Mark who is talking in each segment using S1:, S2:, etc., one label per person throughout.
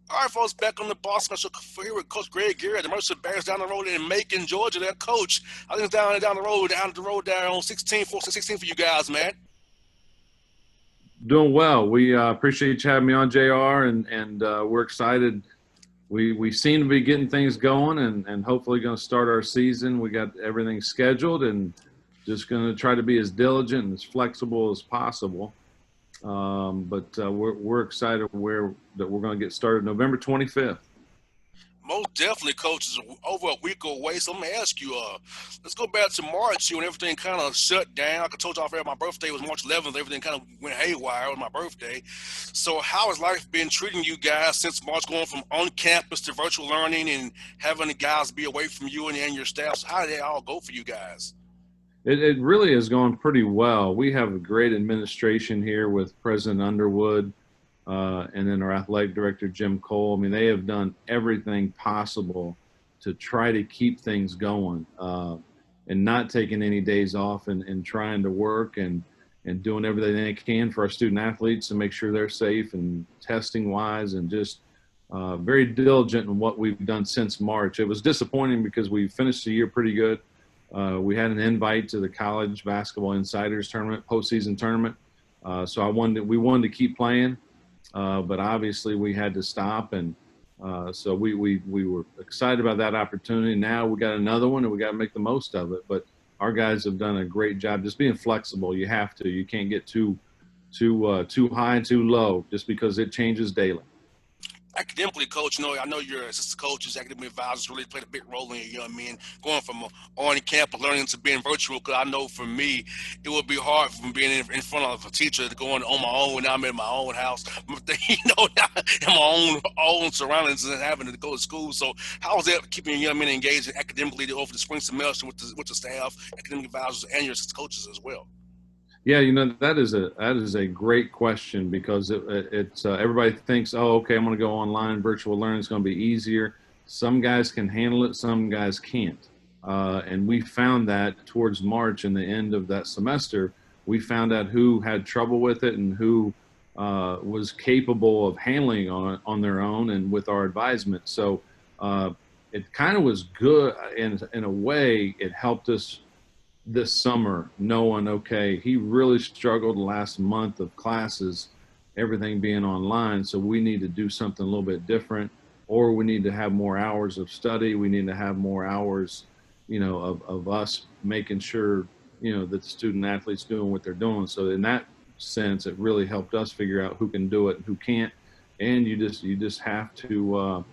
S1: All right, folks, back on the Bossman Show here with Coach Greg Gear at the Mercer Bears down the road in Macon, Georgia. That coach, I think it's down the road there on 16, 16 for you guys, man.
S2: Doing well. We appreciate you having me on, JR, and we're excited. We seem to be getting things going, and hopefully going to start our season. We got everything scheduled, and just going to try to be as diligent and as flexible as possible. But we're excited where that we're going to get started November 25th.
S1: Most definitely, coach, is over a week away. So let me ask you, let's go back to March when everything kind of shut down. Like I told you off air, my birthday was March 11th. Everything kind of went haywire on my birthday. So how has life been treating you guys since March, going from on campus to virtual learning and having the guys be away from you and your staff? So how did it all go for you guys?
S2: It really has gone pretty well. We have a great administration here with President Underwood, and then our athletic director, Jim Cole. I mean, they have done everything possible to try to keep things going, and not taking any days off, and trying to work and doing everything they can for our student athletes to make sure they're safe and testing wise, and just very diligent in what we've done since March. It was disappointing because we finished the year pretty good. We had an invite to the College Basketball Insiders Tournament, postseason tournament. So we wanted to keep playing, but obviously we had to stop, and so we were excited about that opportunity. Now we got another one, and we got to make the most of it. But our guys have done a great job just being flexible. You have to. You can't get too high and too low just because it changes daily.
S1: Academically, coach, I know your assistant coaches, academic advisors really played a big role in your young men going from on campus learning to being virtual. Because I know for me, it would be hard from being in front of a teacher to going on my own. Now I'm in my own house, in my own surroundings and having to go to school. So how was that keeping your young men engaged academically over the spring semester with the staff, academic advisors, and your assistant coaches as well?
S2: Yeah, that is a great question because it's everybody thinks, oh, okay, I'm going to go online. Virtual learning is going to be easier. Some guys can handle it, some guys can't, and we found that towards March and the end of that semester, we found out who had trouble with it and who was capable of handling on their own and with our advisement. So uh, it kind of was good in a way. It helped us this summer knowing, okay, he really struggled the last month of classes, everything being online. So we need to do something a little bit different, or we need to have more hours of study. We need to have more hours, of us making sure, that the student athletes doing what they're doing. So in that sense, it really helped us figure out who can do it and who can't. And you just have to,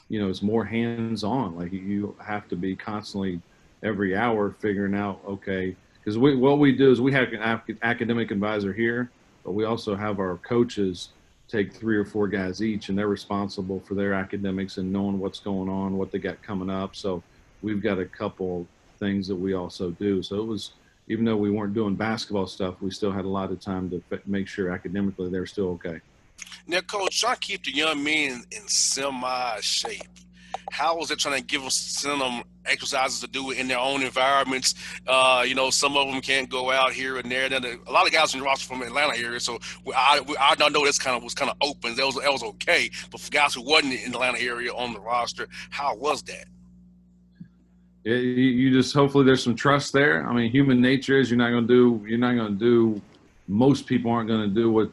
S2: it's more hands on. Like you have to be constantly every hour figuring out, okay, because what we do is we have an academic advisor here, but we also have our coaches take 3 or 4 guys each, and they're responsible for their academics and knowing what's going on, what they got coming up. So we've got a couple things that we also do. So it was, even though we weren't doing basketball stuff, we still had a lot of time to make sure academically they're still okay.
S1: Now, coach, trying to keep the young men in semi shape. How is it trying to send them exercises to do in their own environments? Some of them can't go out here and there. Then a lot of guys in the roster from Atlanta area, so I don't know this was kind of open. That was okay. But for guys who wasn't in the Atlanta area on the roster, how was that?
S2: You just, hopefully there's some trust there. I mean, human nature is you're not going to do, most people aren't going to do what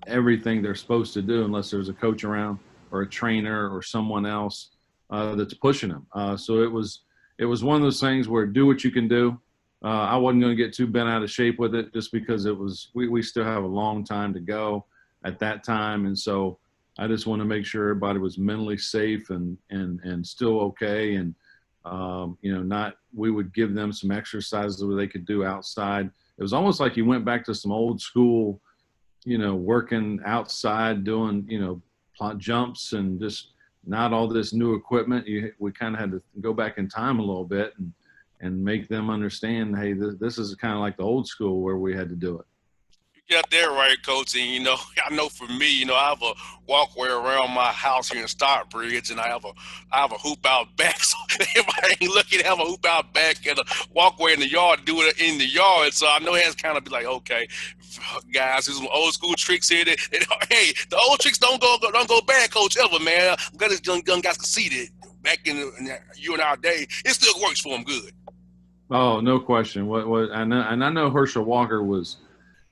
S2: everything they're supposed to do unless there's a coach around or a trainer or someone else that's pushing them. So it was one of those things where do what you can do. I wasn't going to get too bent out of shape with it just because we still have a long time to go at that time. And so I just want to make sure everybody was mentally safe and still okay. And, not, we would give them some exercises where they could do outside. It was almost like you went back to some old school, working outside, doing, plot jumps and just not all this new equipment. We kind of had to go back in time a little bit and make them understand, hey, this is kind of like the old school where we had to do it.
S1: You got that right, coach. And I know for me, I have a walkway around my house here in Stockbridge, and I have a hoop out back. So if I ain't looking to have a hoop out back and a walkway in the yard, do it in the yard. So I know it has kind of be like, okay, guys. There's some old school tricks here. Hey, the old tricks don't go bad, Coach, ever, man. I'm glad these young guys can see that back in you and our day, it still works for them good.
S2: Oh, no question. What I know Herschel Walker was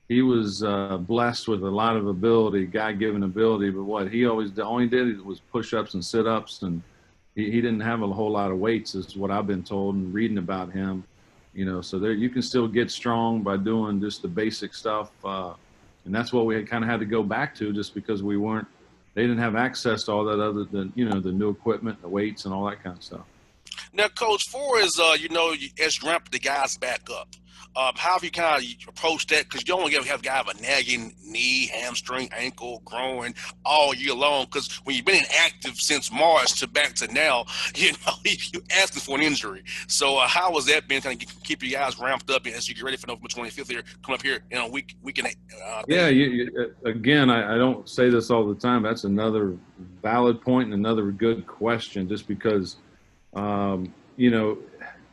S2: he was blessed with a lot of ability, God-given ability. But what he always the only did was push-ups and sit-ups, and he didn't have a whole lot of weights, is what I've been told and reading about him. You know, so there you can still get strong by doing just the basic stuff, and that's what we had kind of had to go back to, just because we weren't. They didn't have access to all that other than the new equipment, the weights, and all that kind of stuff.
S1: Now, Coach, for as as you ramp the guys back up, how have you kind of approached that? Because you don't want to have a guy with a nagging knee, hamstring, ankle, groin all year long. Because when you've been inactive since March to back to now, you're asking for an injury. So, how has that been? Kind of keep you guys ramped up as you get ready for November 25th here, come up here in a week and
S2: Yeah,
S1: day?
S2: again, I don't say this all the time. That's another valid point and another good question, just because you know,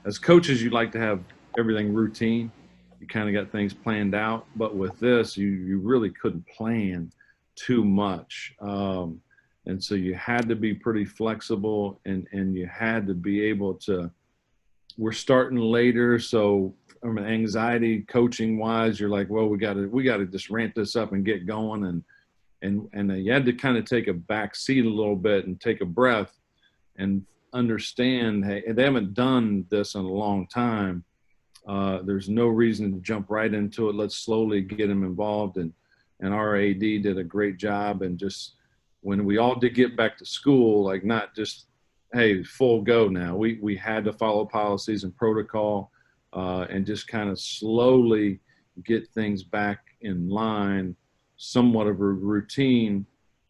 S2: as coaches, you like to have everything routine. You kind of got things planned out, but with this, you really couldn't plan too much, and so you had to be pretty flexible, and you had to be able to. We're starting later, so from an anxiety coaching wise, you're like, well, we got to just ramp this up and get going, and you had to kind of take a back seat a little bit and take a breath and understand, hey, they haven't done this in a long time. There's no reason to jump right into it. Let's slowly get them involved. And our AD did a great job. And just when we all did get back to school, like not just, hey, full go now. We had to follow policies and protocol, and just kind of slowly get things back in line, somewhat of a routine.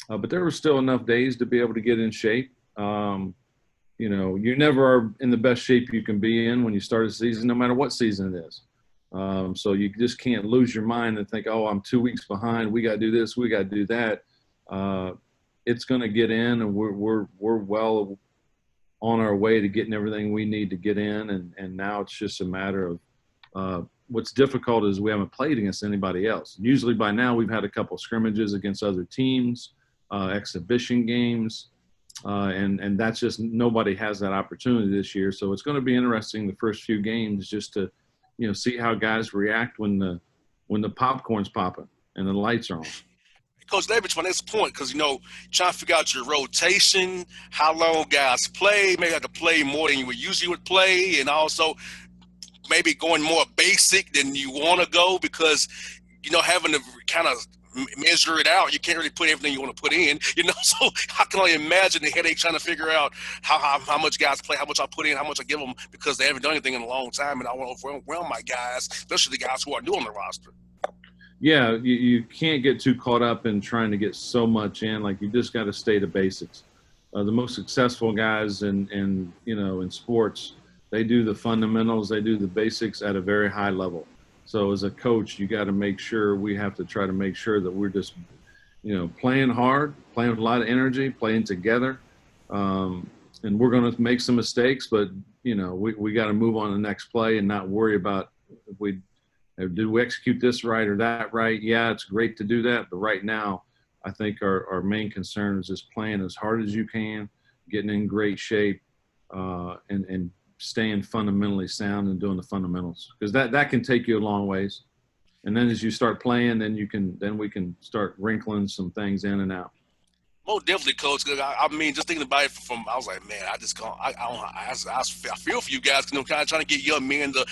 S2: But there were still enough days to be able to get in shape. You never are in the best shape you can be in when you start a season, no matter what season it is. So you just can't lose your mind and think, oh, I'm 2 weeks behind. We got to do this. We got to do that. It's going to get in, and we're well on our way to getting everything we need to get in. And now it's just a matter of what's difficult is we haven't played against anybody else. Usually by now we've had a couple scrimmages against other teams, exhibition games. And that's just nobody has that opportunity this year. So it's going to be interesting the first few games just to, see how guys react when the popcorn's popping and the lights are on.
S1: Coach Davis, my next point, because trying to figure out your rotation, how long guys play, maybe have to play more than you would usually would play, and also maybe going more basic than you want to go because having to kind of measure it out. You can't really put everything you want to put in, So I can only imagine the headache trying to figure out how much guys play, how much I put in, how much I give them because they haven't done anything in a long time, and I want to overwhelm my guys, especially the guys who are new on the roster.
S2: Yeah, you can't get too caught up in trying to get so much in. Like, you just got to stay to basics. The most successful guys in sports, they do the fundamentals, they do the basics at a very high level. So as a coach, you got to make sure we have to try to make sure that we're just, playing hard, playing with a lot of energy, playing together. And we're going to make some mistakes, but, we got to move on to the next play and not worry about if did we execute this right or that right. Yeah, it's great to do that. But right now, I think our main concern is just playing as hard as you can, getting in great shape, and staying fundamentally sound and doing the fundamentals, because that can take you a long ways. And then as you start playing, then we can start wrinkling some things in and out.
S1: Most definitely, coach. I mean, just thinking about it I was like, man, I just can't. I feel for you guys, kind of trying to get young men to,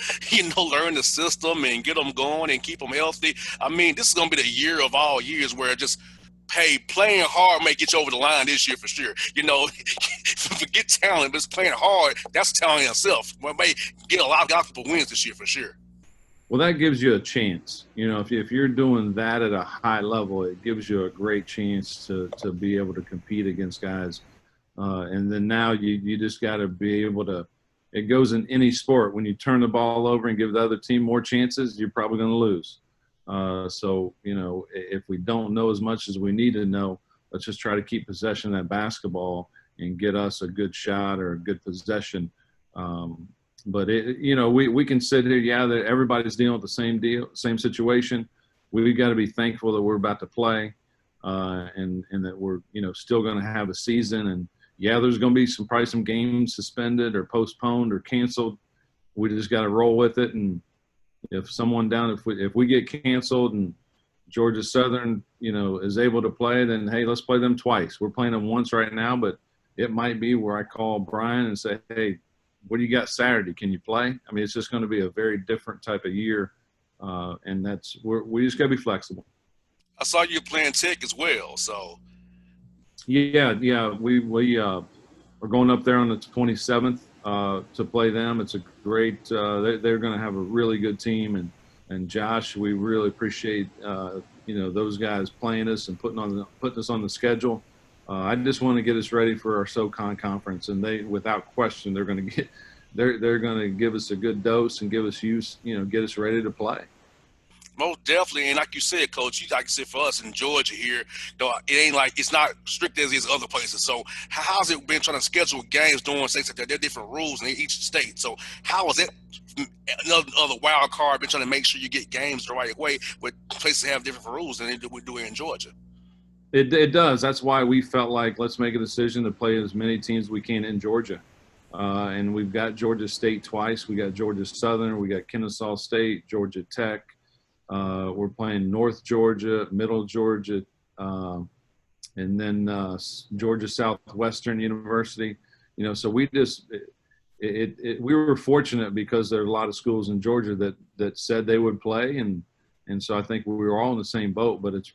S1: learn the system and get them going and keep them healthy. I mean, this is gonna be the year of all years where just playing hard may get you over the line this year for sure. Forget talent, but just playing hard, that's talent in itself. We may get a lot of gospel wins this year for sure.
S2: Well, that gives you a chance. If you're doing that at a high level, it gives you a great chance to be able to compete against guys. And then now you just got to be able to. It goes in any sport. When you turn the ball over and give the other team more chances, you're probably going to lose. So if we don't know as much as we need to know, let's just try to keep possession of that basketball and get us a good shot or a good possession. But we can sit here, yeah, that everybody's dealing with the same situation. we've got to be thankful that we're about to play, and that we're still going to have a season. And yeah, there's going to be probably some games suspended or postponed or canceled. We just got to roll with it. And if we get canceled and Georgia Southern is able to play, then hey, let's play them twice. We're playing them once right now, but it might be where I call Brian and say, hey, what do you got Saturday? Can you play? I mean, it's just going to be a very different type of year, and we just got to be flexible.
S1: I saw you playing Tech as well, so
S2: Yeah. We're going up there on the 27th to play them. It's a great. They're going to have a really good team, and Josh, we really appreciate those guys playing us and putting us on the schedule. I just want to get us ready for our SoCon conference, and without question, they're going to they're going to give us a good dose and give us get us ready to play.
S1: most definitely. And like you said, Coach, like you said, for us in Georgia here, though, it ain't like it's not strict as is other places. So how's it been trying to schedule games doing states like that? There are different rules in each state. So how is it another wild card been trying to make sure you get games the right way with places have different rules than we do in Georgia?
S2: It does. That's why we felt like let's make a decision to play as many teams we can in Georgia. And we've got Georgia State twice. We got Georgia Southern. We got Kennesaw State, Georgia Tech. We're playing North Georgia, Middle Georgia, and then Georgia Southwestern University. So we we were fortunate because there are a lot of schools in Georgia that said they would play, and so I think we were all in the same boat. But it's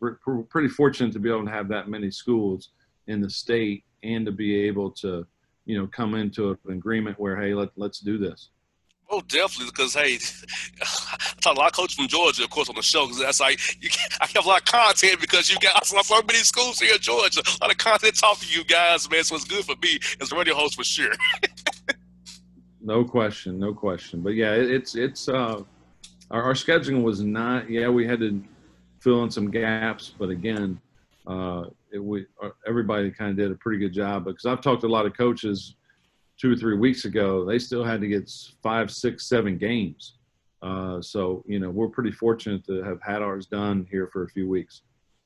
S2: pretty fortunate to be able to have that many schools in the state and to be able to come into an agreement where, hey, let's do this.
S1: Oh, definitely, because hey, I talk a lot of coaches from Georgia, of course, on the show. Because that's like I have a lot of content because you got so many schools here in Georgia. A lot of content talking to you guys, man. So it's good for me as a radio host for sure.
S2: No question, no question. But yeah, it's our scheduling was not. Yeah, we had to fill in some gaps, but again, everybody kind of did a pretty good job. Because I've talked to a lot of coaches 2 or 3 weeks ago, they still had to get 5, 6, 7 games. So we're pretty fortunate to have had ours done here for a few weeks.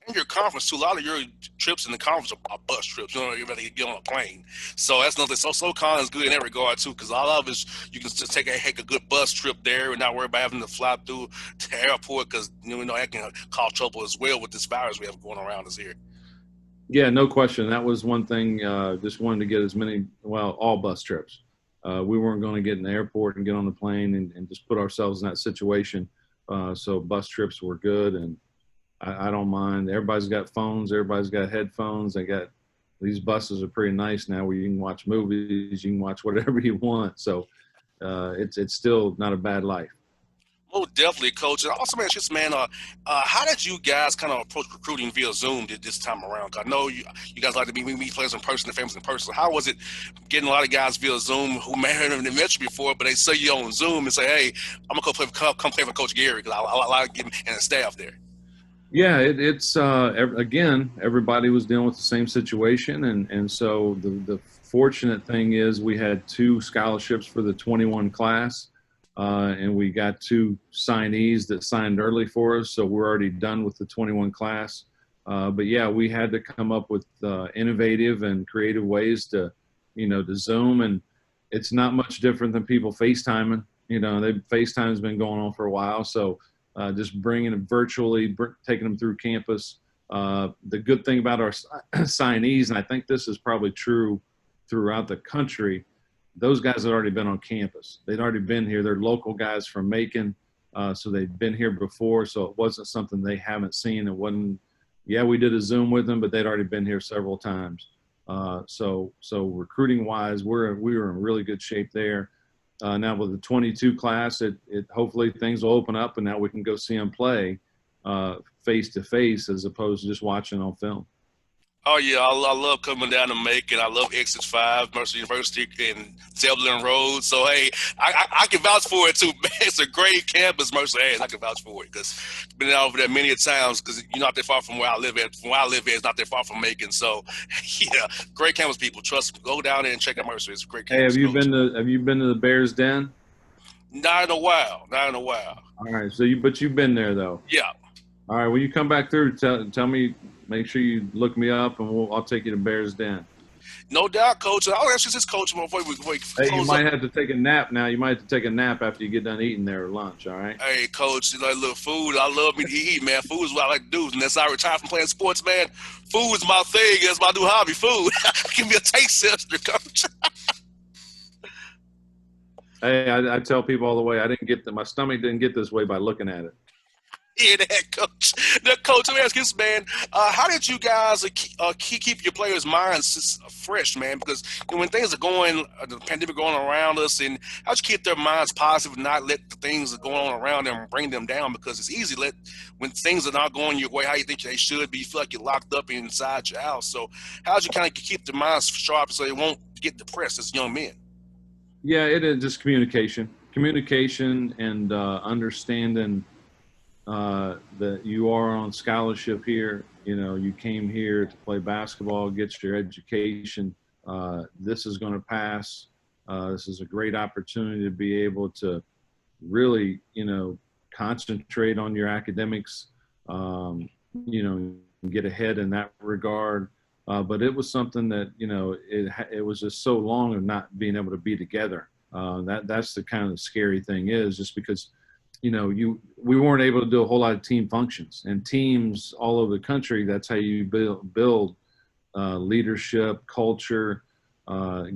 S1: In your conference too, a lot of your trips in the conference are bus trips. You rather get on a plane. So that's nothing. So SoCon is good in that regard too, because a lot of it is you can just take a good bus trip there and not worry about having to fly through the airport because that can cause trouble as well with this virus we have going around us here.
S2: Yeah, no question. That was one thing. Just wanted to get all bus trips. We weren't going to get in the airport and get on the plane and just put ourselves in that situation. So bus trips were good, and I don't mind. Everybody's got phones. Everybody's got headphones. These buses are pretty nice now where you can watch movies. You can watch whatever you want. So it's still not a bad life.
S1: Oh, definitely, Coach. And also, man, how did you guys kind of approach recruiting via Zoom this time around? 'Cause I know you guys like to meet players in person and families in person. How was it getting a lot of guys via Zoom who may have never met you before, but they see you on Zoom and say, "Hey, I'm gonna come play for Coach Gary," because I like getting and the staff there.
S2: Yeah, it's again, everybody was dealing with the same situation, and so the fortunate thing is we had 2 scholarships for the 21 class. And we got 2 signees that signed early for us, so we're already done with the 21 class. But yeah, we had to come up with innovative and creative ways to Zoom, and it's not much different than people FaceTiming. FaceTime's been going on for a while, so just bringing them virtually, taking them through campus. The good thing about our signees, and I think this is probably true throughout the country, those guys had already been on campus. They'd already been here. They're local guys from Macon, so they'd been here before. So it wasn't something they haven't seen. It wasn't. Yeah, we did a Zoom with them, but they'd already been here several times. So recruiting wise, we were in really good shape there. Now with the 22 class, it hopefully things will open up, and now we can go see them play face to face as opposed to just watching on film.
S1: Oh yeah, I love coming down to Macon. I love Exit 5, Mercer University, and Zebulon Road. So hey, I can vouch for it too, man. It's a great campus, Mercer has. I can vouch for it because I've been over there many a times because you're not that far from where I live at. From where I live at, it's not that far from Macon. So yeah, great campus, people. Trust me. Go down there and check out Mercer. It's a great
S2: Hey,
S1: campus.
S2: have you been to the Bears Den?
S1: Not in a while. Not in a while.
S2: All right, so you've been there though.
S1: Yeah.
S2: All right. Well, you come back through. Tell me. Make sure you look me up, and I'll take you to Bears Den.
S1: No doubt, coach. I'll ask you this, coach, before we
S2: Hey, you
S1: close up.
S2: might have to take a nap now. You might have to take a nap after you get done eating their lunch. All right.
S1: Hey, coach, you know, look, food, I love me to eat, man. Food is what I like to do. And as I retire from playing sports, man, food is my thing. It's my new hobby, food. Give me a taste tester, coach.
S2: Hey, I tell people all the way. I didn't get my stomach didn't get this way by looking at it.
S1: Yeah, that coach. Now, coach, let me ask you this, man. How did you guys keep your players' minds fresh, man? Because you know, when things are going, the pandemic going around us, and how'd you keep their minds positive and not let the things that are going on around them bring them down? Because it's easy to let, when things are not going your way, how you think they should be, you feel like you're locked up inside your house. So how'd you kind of keep their minds sharp so they won't get depressed as young men?
S2: Yeah, it is just communication, and understanding that you are on scholarship here. You know, you came here to play basketball, get your education. This is going to pass. This is a great opportunity to be able to really, concentrate on your academics, you know, get ahead in that regard. But it was something that, it was just so long of not being able to be together. That's the kind of scary thing is just because, we weren't able to do a whole lot of team functions, and teams all over the country. That's how you build leadership, culture,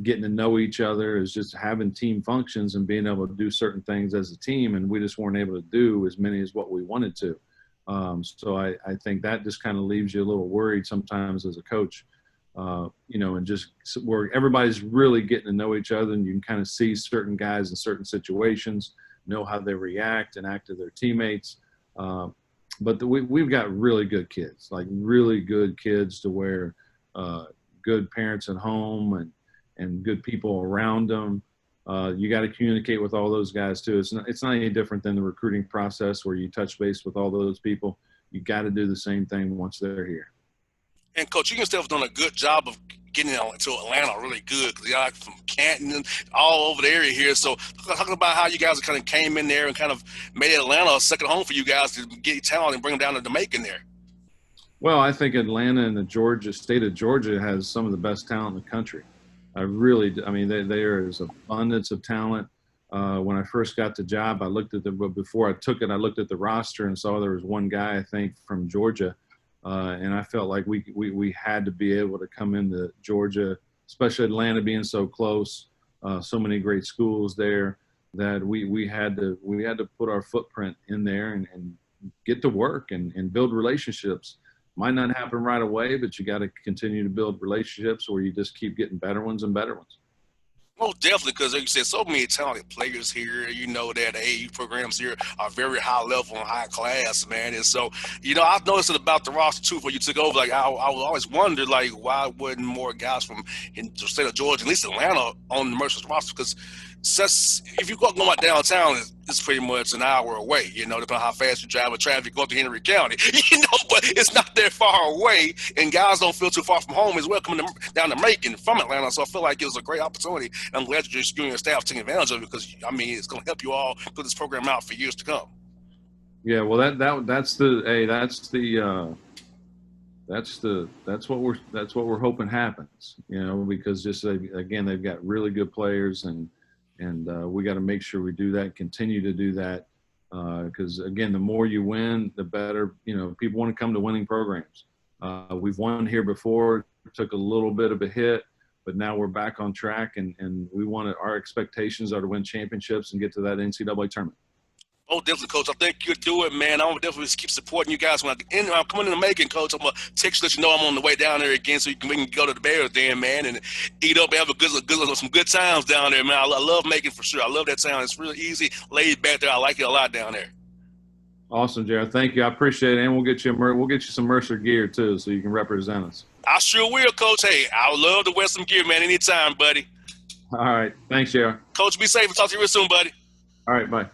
S2: getting to know each other, is just having team functions and being able to do certain things as a team. And we just weren't able to do as many as what we wanted to. So I think that just kind of leaves you a little worried sometimes as a coach, and just where everybody's really getting to know each other, and you can kind of see certain guys in certain situations, know how they react and act to their teammates. But we've got really good kids, like really good kids to where good parents at home and good people around them. You got to communicate with all those guys too. It's not any different than the recruiting process where you touch base with all those people. You got to do the same thing once they're here.
S1: And coach, you and Steph have done a good job of getting to Atlanta really good because y'all from Canton and all over the area here. So talking about how you guys kind of came in there and kind of made Atlanta a second home for you guys to get talent and bring them down to Macon there.
S2: Well, I think Atlanta and the state of Georgia has some of the best talent in the country. I mean, there is abundance of talent. When I first got the job, before I took it, I looked at the roster and saw there was one guy, I think, from Georgia. And I felt like we had to be able to come into Georgia, especially Atlanta being so close, so many great schools there, that we had to put our footprint in there and get to work and build relationships. Might not happen right away, but you got to continue to build relationships where you just keep getting better ones and better ones.
S1: Most definitely, because like you said, so many talented players here. You know that the AAU programs here are very high level and high class, man. And so, I've noticed it about the roster too. Before you took over, like I was always wondered, like why wasn't more guys from in the state of Georgia, at least Atlanta, on the Mercer's roster? Because if you go out downtown, it's pretty much an hour away. Depending on how fast you drive with traffic, go through Henry County. But it's not that far away, and guys don't feel too far from home as well, coming down to Macon from Atlanta. So I feel like it was a great opportunity. I'm glad you and your staff taking advantage of it because it's going to help you all put this program out for years to come.
S2: Yeah, well, that's what we're hoping happens. Because just again, they've got really good players, and we got to make sure we do that, continue to do that, because again, the more you win, the better. People want to come to winning programs. We've won here before, took a little bit of a hit, but now we're back on track, and our expectations are to win championships and get to that NCAA tournament.
S1: Oh, definitely, Coach. I think you'll do it, man. I'm going to definitely keep supporting you guys. When I'm coming into Macon, Coach, I'm going to text you, let you know I'm on the way down there again so we can go to the Bears then, man, and eat up and have some good times down there, man. I love Macon for sure. I love that town. It's really easy, laid back there. I like it a lot down there.
S2: Awesome, Jared. Thank you. I appreciate it. And we'll get you some Mercer gear, too, so you can represent us.
S1: I sure will, Coach. Hey, I would love to wear some gear, man, anytime, buddy.
S2: All right. Thanks, Jared.
S1: Coach, be safe. I'll talk to you real soon, buddy.
S2: All right. Bye.